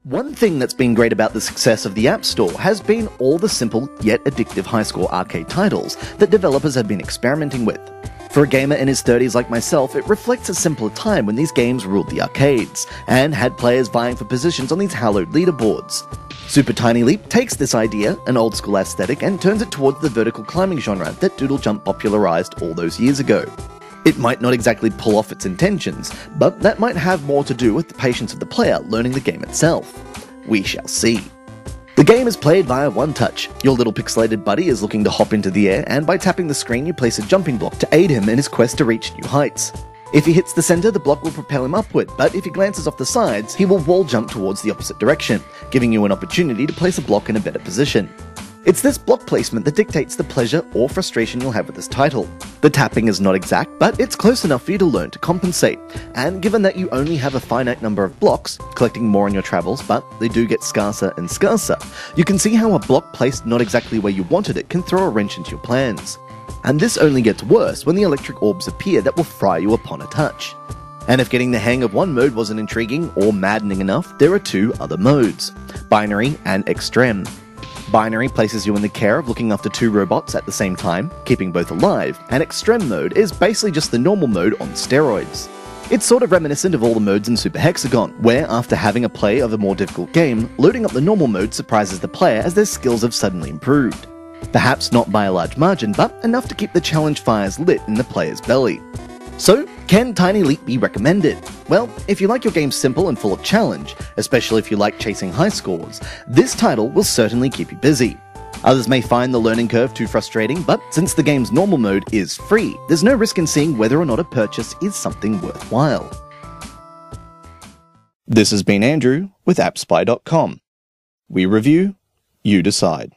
One thing that's been great about the success of the App Store has been all the simple yet addictive high-score arcade titles that developers have been experimenting with. For a gamer in his 30s like myself, it reflects a simpler time when these games ruled the arcades, and had players vying for positions on these hallowed leaderboards. Super Tiny Leap takes this idea, an old-school aesthetic, and turns it towards the vertical climbing genre that Doodle Jump popularized all those years ago. It might not exactly pull off its intentions, but that might have more to do with the patience of the player learning the game itself. We shall see. The game is played via one touch. Your little pixelated buddy is looking to hop into the air, and by tapping the screen you place a jumping block to aid him in his quest to reach new heights. If he hits the center, the block will propel him upward, but if he glances off the sides, he will wall jump towards the opposite direction, giving you an opportunity to place a block in a better position. It's this block placement that dictates the pleasure or frustration you'll have with this title. The tapping is not exact, but it's close enough for you to learn to compensate, and given that you only have a finite number of blocks, collecting more on your travels, but they do get scarcer and scarcer, you can see how a block placed not exactly where you wanted it can throw a wrench into your plans. And this only gets worse when the electric orbs appear that will fry you upon a touch. And if getting the hang of one mode wasn't intriguing or maddening enough, there are two other modes: Binary and Extreme. Binary places you in the care of looking after two robots at the same time, keeping both alive, and Extreme mode is basically just the normal mode on steroids. It's sort of reminiscent of all the modes in Super Hexagon, where after having a play of a more difficult game, loading up the normal mode surprises the player as their skills have suddenly improved. Perhaps not by a large margin, but enough to keep the challenge fires lit in the player's belly. So, can Tiny Leap be recommended? Well, if you like your game simple and full of challenge, especially if you like chasing high scores, this title will certainly keep you busy. Others may find the learning curve too frustrating, but since the game's normal mode is free, there's no risk in seeing whether or not a purchase is something worthwhile. This has been Andrew with AppSpy.com. We review, you decide.